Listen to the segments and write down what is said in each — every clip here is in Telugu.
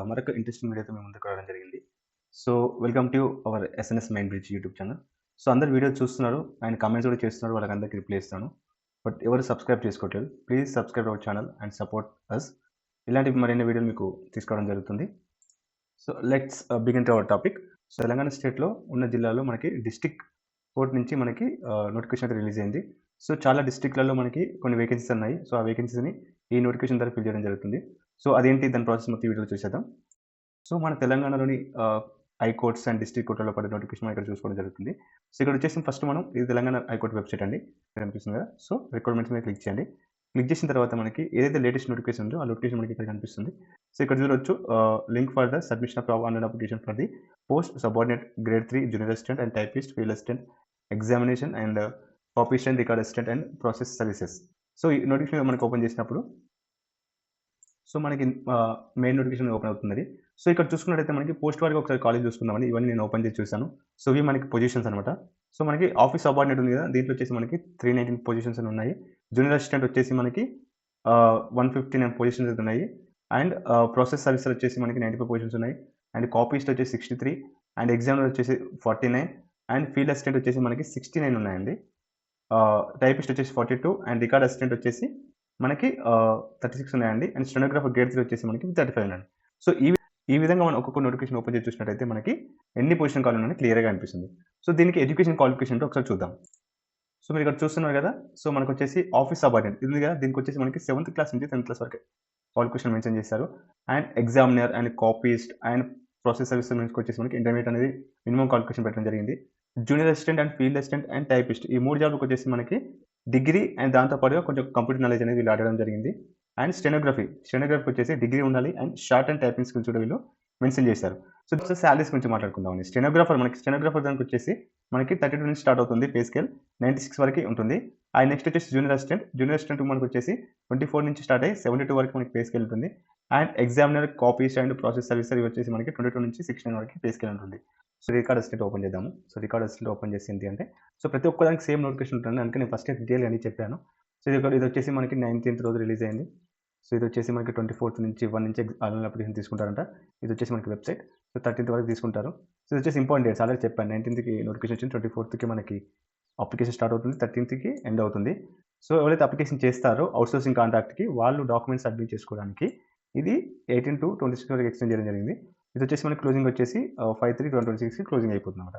మరొక ఇంట్రెస్టింగ్ వీడియోతో మీ ముందుకు రావడం జరిగింది. So, welcome to our SNS mind bridge YouTube channel. So, అందరూ వీడియో చూస్తున్నారు అండ్ కామెంట్స్ కూడా చేస్తున్నారు. వాళ్ళకందరికీ రిప్లై ఇస్తాను. బట్ ఎవరు సబ్స్క్రైబ్ చేసుకోవట్లేదు. Please subscribe our channel and support us. ఇలాంటి మరిన్ని వీడియోలు మీకు తీసుకోవడం జరుగుతుంది. So, let's begin to our topic. So, Telangana స్టేట్‌లో ఉన్న జిల్లాలో మనకి డిస్ట్రిక్ట్ కోర్ట్ నుంచి మనకి నోటిఫికేషన్ అయితే రిలీజ్ అయింది. సో, చాలా డిస్ట్రిక్ట్‌లలో మనకి కొన్ని వేకెన్సీస్ ఉన్నాయి. సో, ఆ వేకెన్సీస్‌ని ఈ నోటిఫికేషన్ ద్వారా ఫిల్ చేయడం జరుగుతుంది. సో, అదేంటి దాని ప్రాసెస్ మొత్తం వీడియోలో చూసేద్దాం. సో, మన తెలంగాణలోని హైకోర్ట్స్ అండ్ డిస్ట్రిక్ట్ కోర్టులలో పడే నోటిఫికేషన్ మనం ఇక్కడ చూసుకోవడం జరుగుతుంది. సో, ఇక్కడ వచ్చేసి ఫస్ట్ మనం ఇది తెలంగాణ హైకోర్ట్ వెబ్‌సైట్ అండి. ఇక్కడ కనిపిస్తుంది కదా! సో, రిక్వైర్మెంట్స్ మీద క్లిక్ చేయండి. క్లిక్ చేసిన తర్వాత మనకి ఏదైతే లేటెస్ట్ నోటిఫికేషన్ ఉందో ఆ నోటిఫికేషన్ మనకి ఇక్కడ కనిపిస్తుంది. సో, ఇక్కడ చూడొచ్చు link for the submission of online application for the post subordinate grade 3 junior assistant and typist, field assistant examination and copyist and record assistant and process services. So, ఈ నోటిఫికేషన్ మనకి ఓపెన్ చేసినప్పుడు సో, మనకి మెయిన్ నోటిఫికేషన్ ఓపెన్ అవుతుందది. సో, ఇక్కడ చూసుకున్నట్టయితే మనకి పోస్ట్ వారీగా ఒకసారి కాలేజ్ చూసుకుందామండి. ఇవన్నీ నేను ఓపెన్ చేసి చూసాను. సో, ఇవి మనకి పొజిషన్స్ అనమాట. సో, మనకి ఆఫీస్ సబార్డినేట్ ఉంది కదా! దీంట్లో వచ్చేసి మనకి 319 పొజిషన్స్ అని ఉన్నాయి. జూనియర్ అసిస్టెంట్ వచ్చేసి మనకి 159 పొజిషన్స్ అయితే ఉన్నాయి. అండ్ ప్రాసెస్ సర్వీసర్ వచ్చేసి మనకి 95 పొజిషన్స్ ఉన్నాయి. అండ్ కాపీస్ట్ వచ్చేసి 63 అండ్ ఎగ్జామినర్ వచ్చేసి 49 అండ్ ఫీల్డ్ అసిస్టెంట్ వచ్చేసి మనకి 69 ఉన్నాయండి. టైపిస్ట్ వచ్చేసి 42 అండ్ రికార్డ్ అసిస్టెంట్ వచ్చేసి మనకి 36 ఉన్నాయండి. అండ్ స్టెనోగ్రాఫర్ గ్రేడ్ 3 వచ్చేసి మనకి 35 ఉన్నాయండి. సో, ఈ విధంగా మనం ఒక్కొక్క నోటిఫికేషన్ ఓపెన్ చేసి చూసినట్టయితే మనకి ఎన్ని పొజిషన్ ఖాళీలు ఉన్నాయని క్లియర్‌గా అనిపిస్తుంది. సో, దీనికి ఎడ్యుకేషన్ క్వాలిఫికేషన్ ఏంటో ఒకసారి చూద్దాం. సో, మీరు ఇక్కడ చూస్తున్నారు కదా! సో, మనకొచ్చేసి ఆఫీస్ సబార్డినేట్ ఇది ఉంది కదా! దీనికొచ్చేసి మనకి 7థ్ క్లాస్ నుంచి 10థ్ క్లాస్ వరకే క్వాలిఫికేషన్ మెన్షన్ చేశారు. And examiner and copyist and process service వచ్చేసి మనకి ఇంటర్మీడియేట్ అనేది మినిమమ్ క్వాలిఫికేషన్ పెట్టడం జరిగింది. Junior assistant and field assistant and typist ఈ 3 జాబ్‌లకి వచ్చేసి మనకి డిగ్రీ అండ్ దాంతో పాటుగా కొంచెం కంప్యూటర్ నాలెడ్జ్ అనేది వీళ్ళు అడగడం జరిగింది. అండ్ స్టెనోగ్రఫీ వచ్చేసి డిగ్రీ ఉండాలి and short and typing skills కూడా వీళ్ళు మెన్షన్ చేశారు. సో, సాలరీస్ గురించి మాట్లాడుకుందామండి. స్టెనోగ్రాఫర్ దానికొచ్చేసి మనకి 32 నుంచి స్టార్ట్ అవుతుంది పే స్కేల్ 96 వరకి ఉంటుంది. నెక్స్ట్ వచ్చేసి జూనియర్ అసిస్టెంట్ మనకొచ్చేసి 24 నుంచి స్టార్ట్ అయ్యి 72 వరకు మనకి పే స్కేల్ ఉంటుంది. And examiner, copyist and process server ఇవి వచ్చేసి మనకి 22 నుంచి 69 వరకు పే స్కేల్ ఉంటుంది. సో, రికార్డ్ అసిస్టెంట్ ఓపెన్ చేద్దాము. సో, రికార్డ్ అసిస్టెంట్ ఓపెన్ చేసి ఏంటి అంటే సో, ప్రతి ఒక్కదానికి సేమ్ నోటిఫికేషన్ ఉంటుంది. అందుకే నేను ఫస్టే డీటెయిల్‌గా అన్నీ చెప్పాను. సో, ఇదొచ్చేసి మనకి 19th రోజు రిలీజ్ అయింది. సో, ఇదొచ్చేసి మనకి 24th నుంచి 1 నుంచి ఆన్‌లైన్ అప్లికేషన్ తీసుకుంటారంట. ఇదొచ్చేసి మనకి వెబ్‌సైట్. సో, 13th వరకు తీసుకుంటారు. సో, ఇదొచ్చేసి ఇంపార్టెంట్ డేట్స్ ఆల్రెడీ చెప్పాను. 19థ్‌కి నోటిఫికేషన్ వచ్చింది. 24థ్‌కి మనకి అప్లికేషన్ స్టార్ట్ అవుతుంది. 13థ్‌కి ఎండ్ అవుతుంది. సో, ఎవరైతే అప్లికేషన్ చేస్తారో అవుట్‌సోర్సింగ్ కాంట్రాక్ట్‌కి వాళ్ళు డాక్యుమెంట్స్ సబ్మిట్ చేసుకోవడానికి ఇది 18-26 వరకు ఎక్స్టెండ్ చేయడం జరిగింది. ఇదొచ్చేసి మనకి క్లోజింగ్ వచ్చేసి 5/3/2026కి క్లోజింగ్ అయిపోతుందన్నమాట.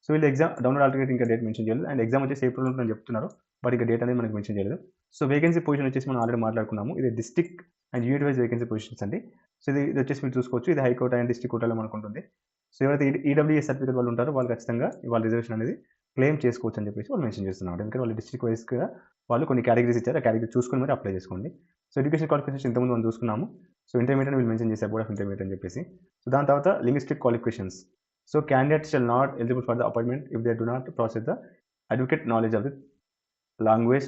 సో, వీళ్ళు ఎగ్జామ్ డౌన్‌లోడ్ ఆల్టర్నేట్ ఇంకా డేట్ మెన్షన్ చేయలేదు. అండ్ ఎగ్జామ్ వచ్చేసి ఏప్రిల్‌లో ఉంటుందని చెప్తున్నారు. బట్ ఇక డేట్ అనేది మనకి మెన్షన్ చేయలేదు. సో, వేకెన్సీ పొజిషన్ వచ్చేసి మనం ఆల్రెడీ మాట్లాడుకున్నాము. ఇది district and unit wise vacancy positions అండి. సో, ఇదొచ్చేసి మీరు చూసుకోవచ్చు. ఇది హైకోర్ట్ అండ్ డిస్ట్రిక్ట్ కోర్టులో మనకుంటుంది. సో, ఎవరైతే ఈడబ్ల్యూఎస్ సర్టిఫికేట్ వాళ్ళు ఉంటారో వాళ్ళు ఖచ్చితంగా వాళ్ళ రిజర్వేషన్ అనేది క్లెయిమ్ చేసుకోవచ్చు అని చెప్పేసి వాళ్ళు మెన్షన్ చేస్తున్నారు. ఎందుకంటే వాళ్ళు డిస్ట్రిక్ట్ వైస్‌గా వాళ్ళు కొన్ని కేటగిరీస్ ఇచ్చారు. ఆ కేటగిరీ చూసుకొని మరి అప్లై చేసుకోండి. సో, ఎడ్యుకేషన్ క్వాలిఫికేషన్స్ ఇంతకుముందు మనం చూసుకున్నాము. సో, ఇంటర్మీడియేట్ వీళ్ళు మెన్షన్ చేశారు. బోర్డ్ ఆఫ్ ఇంటర్మీడియేట్ అని చెప్పేసి. సో, దాని తర్వాత linguistic qualifications. So, candidates shall not eligible for the appointment if they do not process the advocate knowledge of the language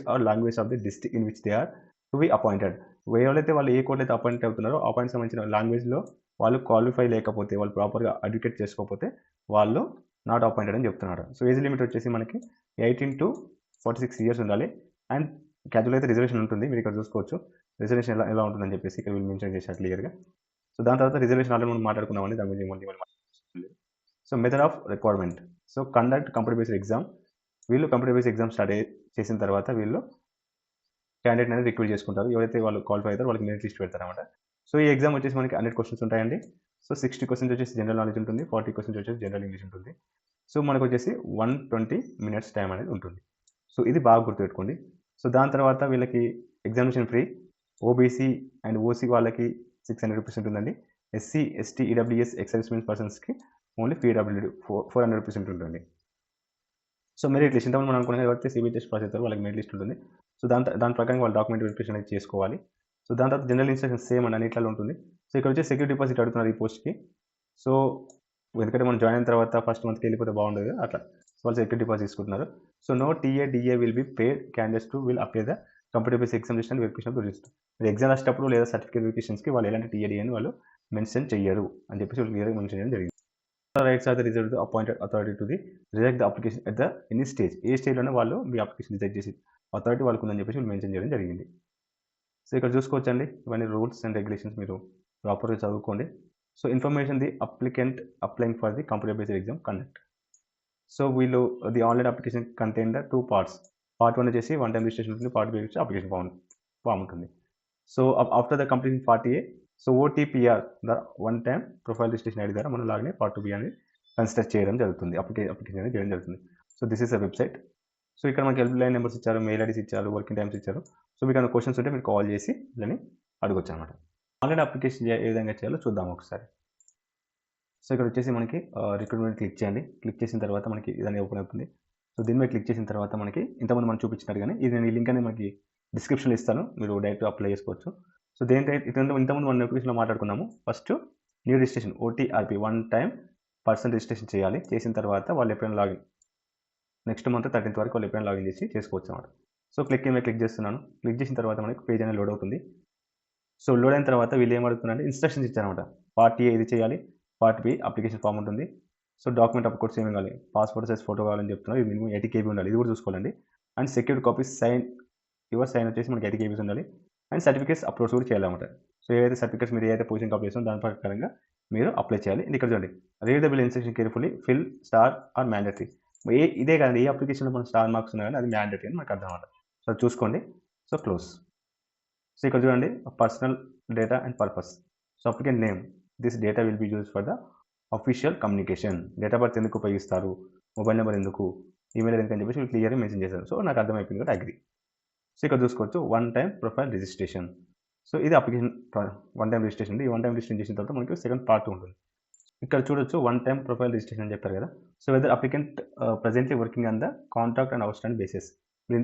of the district in which they are to be appointed. ఎవరైతే వాళ్ళు ఏ కోర్ట్‌లో అయితే అపాయింట్ అవుతున్నారో ఆ పాయింట్‌కి సంబంధించిన లాంగ్వేజ్‌లో వాళ్ళు క్వాలిఫై లేకపోతే, వాళ్ళు ప్రాపర్‌గా అడ్వకేట్ చేసుకోకపోతే వాళ్ళు నాట్ అపాయింటెడ్ అని చెప్తున్నారు. సో, ఏజ్ లిమిట్ వచ్చేసి మనకి 18-46 ఇయర్స్ ఉండాలి. అండ్ క్యాజువల్ అయితే రిజర్వేషన్ ఉంటుంది. మీరు ఇక్కడ చూసుకోవచ్చు. రిజర్వేషన్ ఎలా ఉంటుందని చెప్పేసి ఇక్కడ వీళ్ళు మెన్షన్ చేశారు క్లియర్‌గా. సో, దాని తర్వాత రిజర్వేషన్ ఆల్రెడీ మనం మాట్లాడుకున్నామండి. దాని గురించి మళ్ళీ మాట్లాడలేదు. So, method of requirement. So, conduct computer based exam. వీళ్ళు కంప్యూటర్ బేస్డ్ ఎగ్జామ్ స్టార్ట్ చేసిన తర్వాత వీళ్ళు క్యాండిడేట్ అనేది రిక్రూట్ చేసుకుంటారు. ఎవరైతే వాళ్ళు క్వాలిఫై అవుతారో వాళ్ళకి మెరిట్ లిస్ట్ పెడతారన్నమాట. సో, ఈ ఎగ్జామ్ వచ్చేసి మనకి 100 క్వెషన్స్ ఉంటాయండి. సో, 60 క్వెషన్స్ వచ్చేసి జనరల్ నాలెడ్జ్ ఉంటుంది. 40 క్వెషన్స్ వచ్చేసి జనరల్ ఇంగ్లీష్ ఉంటుంది. సో, మనకొచ్చేసి 120 మినిట్స్ టైం అనేది ఉంటుంది. సో, ఇది బాగా గుర్తుపెట్టుకోండి. సో, దాని తర్వాత వీళ్ళకి examination free. OBC and OC వాళ్ళకి 600 రూపీస్ ఉంటుందండి. SC, ST, EWS ex servicemen పర్సన్స్‌కి ఓన్లీ పీడబ్ల్యూడీ 400 రూపీస్ ఉంటుందండి. సో, మెరిట్ లిస్ట్ ఇంతకుముందు మనం అనుకున్నాం ఎవరైతే సిబిల్ టెస్ట్ పాస్ అవుతారో వాళ్ళకి మెరిట్ లిస్ట్ ఉంటుంది. సో, దాని ప్రకారం వాళ్ళు డాక్యుమెంట్ వెరిఫికేషన్ అనేది చేసుకోవాలి. సో, దాని తర్వాత జనరల్ ఇన్స్ట్రక్షన్స్ సేమ్ అండి అన్నిట్లలో ఉంటుంది. సో, ఇక్కడ వచ్చేసి సెక్యూరిటీ డిపాజిట్ అడుగుతున్నారు ఈ పోస్ట్‌కి. సో, ఎందుకంటే మనం జాయిన్ అయిన తర్వాత ఫస్ట్ మంత్‌కి వెళ్ళిపోతే బాగుండదు కదా! అట్లా. సో, వాళ్ళు సెక్యూరిటీ డిపాజిట్ తీసుకుంటున్నారు. So, no TA, DA will be paid candidates will apply the computer based examination and verification of the register. మీరు ఎగ్జామ్ రాసేటప్పుడు లేదా సర్టిఫికేట్ వెరిఫికేషన్స్‌కి వాళ్ళు ఎలాంటి టీఏ, డీఏ అని వాళ్ళు మెన్షన్ చెయ్యరు అని చెప్పేసి వాళ్ళు క్లియర్‌గా మెన్షన్ చేయడం జరిగింది. Rights are the reserved appointed authority to the reject the application at the any stage. ఏ స్టేజ్‌లోనే వాళ్ళు మీ అప్లికేషన్ రిజెక్ట్ చేసి అథారిటీ వాళ్ళకి ఉందని చెప్పేసి వీళ్ళు మెన్షన్ చేయడం జరిగింది. సో, ఇక్కడ చూసుకోవచ్చండి. ఇవన్నీ రూల్స్ అండ్ రెగ్యులేషన్స్ మీరు ప్రాపర్‌గా చదువుకోండి. So information the applicant applying for the computer based exam conduct. So వీళ్ళు the online application contain the 2 parts. Part 1 వచ్చేసి వన్ టైమ్ రిజిస్ట్రేషన్ ఉంటుంది. పార్ట్ 2 వచ్చి అప్లికేషన్ ఫామ్ ఉంటుంది. So after the completing part A, so OTPR the one time profile registration ID ద్వారా మనం లాగిన్ పార్ట్ 2 బి అనేది కన్సిడర్ చేయడం జరుగుతుంది. అప్లికేషన్ అనేది చేయడం జరుగుతుంది. So this is a website. So ఇక్కడ మనకి హెల్ప్ లైన్ నెంబర్స్ ఇచ్చారు, మెయిల్ ఐడీస్ ఇచ్చారు, వర్కింగ్ టైమ్స్ ఇచ్చారు. సో మీకు ఏమైనా క్వశ్చన్స్ ఉంటే మీరు కాల్ చేసి దాన్ని అడగొచ్చు అనమాట. ఆన్లైన్ అప్లికేషన్ ఏ విధంగా చేయాలో చూద్దాం ఒకసారి. సో ఇక్కడ వచ్చేసి మనకి రిక్రూట్మెంట్ క్లిక్ చేయండి. క్లిక్ చేసిన తర్వాత మనకి ఇదన్నీ ఓపెన్ అవుతుంది. సో దీని మీద క్లిక్ చేసిన తర్వాత మనకి ఇంతకుముందు మనం చూపించినట్టుగానే ఇది నేను ఈ లింక్ అనేది మనకి డిస్క్రిప్షన్లో ఇస్తాను, మీరు డైరెక్ట్ అప్లై చేసుకోవచ్చు. సో ఇంతకుముందు మన నోటిఫికేషన్లో మాట్లాడుకున్నాము. First new registration OTRP one time person registration చేయాలి. చేసిన తర్వాత వాళ్ళు ఎప్పుడైనా లాగిన్ నెక్స్ట్ మంత్ 13th వరకు వాళ్ళు ఎప్పుడైనా లాగిన్ చేసి చేసుకోవచ్చు అన్నమాట. సో క్లిక్ చేస్తున్నాను. క్లిక్ చేసిన తర్వాత మనకి పేజ్ అనేది లోడ్ అవుతుంది. సో లోడ్ అయిన తర్వాత వీళ్ళు ఏం అడుగుతున్నారంటే ఇన్స్ట్రక్షన్స్ ఇచ్చారనమాట. పార్ట్ ఏ ఇది చేయాలి, పార్ట్ బి అప్లికేషన్ ఫామ్ ఉంటుంది. సో డాక్యుమెంట్ అప్ కోర్స్ ఏమి కావాలి, పాస్పోర్ట్ సైజ్ ఫోటో కావాలని చెప్తున్నారు. ఇది మినిమం 80 KB ఉండాలి, ఇది కూడా చూసుకోవాలండి. And secured copies your sign వచ్చేసి మనకి 80 KB ఉండాలి. అండ్ సర్టిఫికేట్స్ అప్లోడ్స్ కూడా చేయాలన్నమాట. సో ఏదైతే సర్టిఫికేట్స్ మీరు ఏదైతే పొజిషన్ అప్లై చేస్తారో దాని ప్రకారంగా మీరు అప్లై చేయాలి. ఇక్కడ చూడండి, read the bill instruction carefully, fill star are mandatory. ఇదే కాదండి, ఏ అప్లికేషన్లో మన స్టార్ మార్క్స్ ఉన్నాయి కానీ అది మ్యాండేటరీ అని మనకు అర్థం అన్నమాట. సో చూసుకోండి. So close. సో ఇక్కడ చూడండి, personal data and purpose. So applicant name, this data will be use for the official communication. Date of birth ఎందుకు ఉపయోగిస్తారు, మొబైల్ నెంబర్ ఎందుకు, ఈమెయిల్ ఎందుకు అని చెప్పేసి క్లియర్గా మెన్షన్ చేశారు. సో నాకు అర్థమైపోయింది కాబట్టి అగ్రీ. సో ఇక్కడ చూసుకోవచ్చు one time profile registration. So ఇది అప్లికేషన్ వన్ టైం రిజిస్ట్రేషన్. ఈ వన్ టైం రిజిస్ట్రేషన్ చేసిన తర్వాత మనకి సెకండ్ పార్ట్ ఉంటుంది. ఇక్కడ చూడొచ్చు వన్ టైం ప్రొఫైల్ రిజిస్ట్రేషన్ అని చెప్పారు కదా. So whether applicant presently working on the contract and outstanding basis.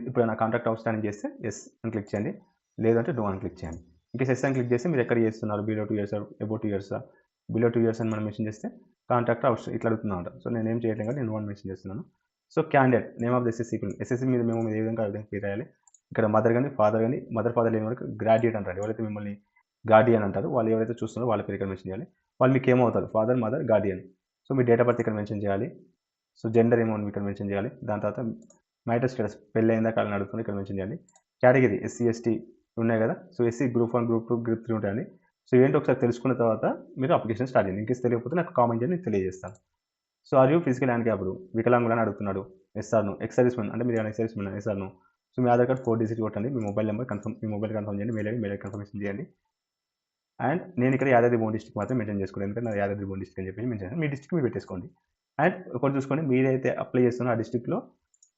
ఇప్పుడు నా కాంట్రాక్ట్ అవుట్ స్టాండింగ్ చేస్తే ఎస్ అని క్లిక్ చేయండి, లేదంటే డో అని క్లిక్ చేయండి. ఇంకా ఎస్ అని క్లిక్ చేస్తే మీరు ఎక్కడ చేస్తున్నారు, below 2 years, about 2 years, below 2 years అని మనం మెన్షన్ చేస్తే కాంట్రాక్ట్ అవుట్ ఇట్లా అడుగుతున్నాను. సో నేను ఏం చేయట్లేదు కదా, నేను వన్ మెన్షన్ చేస్తున్నాను. So candidate name of the SSC మీద మేము ఏ విధంగా క్లియర్ రాయాలి. ఇక్కడ మదర్ కానీ ఫాదర్ కానీ, మదర్ ఫాదర్ లేని వరకు గ్రాడ్యుయేట్ అంటారు. ఎవరైతే మిమ్మల్ని గార్డియన్ అంటారు, వాళ్ళు ఎవరైతే చూస్తున్నారో వాళ్ళ పేరు ఇక్కడ మెన్షన్ చేయాలి. వాళ్ళు మీకు ఏమవుతారు, father, mother, Guardian. So me date of birth ఇక్కడ మెన్షన్ చేయాలి. సో జెండర్ ఏమో ఇక్కడ మెన్షన్ చేయాలి. దాని తర్వాత మ్యారిటల్ స్టేటస్, పెళ్ళి అయిందా కాలని అడుగుతుంది, ఇక్కడ మెన్షన్ చేయాలి. కేటగిరీ SC ST ఉన్నాయి కదా. So SC group 1, group 2, group 3 ఉంటాయండి. సో ఏంటో ఒకసారి తెలుసుకున్న తర్వాత మీరు అప్లికేషన్ స్టార్ట్ చేయండి. ఇంకేస్ తెలియకపోతే నాకు కామెంట్ చేయండి, నేను తెలియజేస్తాను. So are you physical handicapped, వికలాంగులని అడుగుతున్నాడు. SR నో. ఎక్స్ సర్వీస్ మెన్ అంటే మీరు ఎక్స్ సర్వీస్ మెన్, SR నో. సో మీ ఆధార్ కార్డ్ 4 digits కొట్టండి. మీ మొబైల్ నెంబర్ మీ మొబైల్ కన్ఫర్మ్ చేయండి, మెయిల్ ఐడి కన్ఫర్మేషన్ చేయండి. అండ్ నేను ఇక్కడ యాదాద్రి డిస్ట్రిక్ట్ మాత్రం మెన్షన్ చేసుకోండి, ఎందుకంటే నా యాదాద్రి డిస్ట్రిక్ట్ అని చెప్పి మెన్షన్. మీ డిస్ట్రిక్ట్ మీరు పెట్టేసుకోండి. అండ్ ఒకటి చూసుకోండి, మీరైతే అప్లై చేస్తున్న ఆ డిస్ట్రిక్ట్లో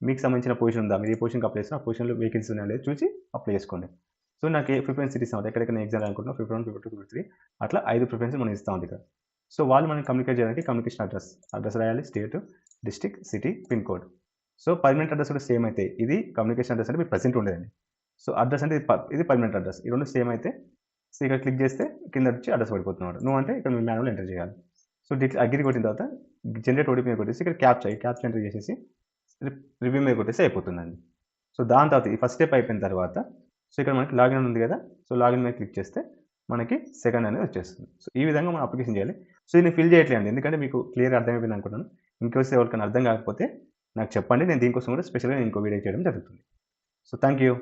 మీకు సంబంధించిన పొజిషన్ ఉందా, మీరు ఏ పొజిషన్కి అప్లై చేస్తున్నా ఆ పొజిషన్లో వేకెన్సీ ఉన్నాయో లేదో చూసి అప్లై చేసుకోండి. సో నాకు ప్రిఫరెన్స్ సిటీస్ అవుతాయి, ఎక్కడెక్కడ నేను ఎగ్జామ్ అనుకుంటున్నా 51, 52, 53 అట్లా 5 ప్రిఫరెన్స్ మనం ఇస్తాం ఇక్కడ. సో వాళ్ళు మనం కమ్యూనికేట్ చేయడానికి కమ్యూనికేషన్ అడ్రస్ రాయాలి, state, district, city, pin code. So permanent address కూడా సేమ్ అయితే, ఇది కమ్యూనికేషన్ అడ్రస్ అంటే మీరు ప్రెసెంట్ ఉండేదండి. సో అడ్రస్ అంటే ఇది పర్మనెంట్ అడ్రస్, ఈ రెండు సేమ్ అయితే సో ఇక్కడ క్లిక్ చేస్తే కింద వచ్చి అడ్రస్ పడిపోతున్నాడు. నువ్వు అంటే ఇక్కడ మీ మాన్యువల్ ఎంటర్ చేయాలి. సో అగ్రి కొట్టిన తర్వాత జనరేట్ ఓటీపీ మీద కొట్టేసి ఇక్కడ క్యాప్చా ఎంటర్ చేసేసి రివ్యూ మీద కొట్టేసి అయిపోతుందండి. సో దాని తర్వాత ఈ ఫస్ట్ స్టెప్ అయిపోయిన తర్వాత సో ఇక్కడ మనకి లాగిన్ ఉంది కదా. సో లాగిన్ మీద క్లిక్ చేస్తే మనకి సెకండ్ అనేది వచ్చేస్తుంది. సో ఈ విధంగా మనం అప్లికేషన్ చేయాలి. సో ఇది ఫిల్ చేయట్లేదు ఎందుకంటే మీకు క్లియర్ అర్థమైపోయింది అనుకుంటున్నాను. ఇంకోసి ఎవరికైనా అర్థం కాకపోతే నాకు చెప్పండి, నేను దీనికోసం కూడా స్పెషల్గా ఇంకో వీడియో చేయడం జరుగుతుంది. So thank you.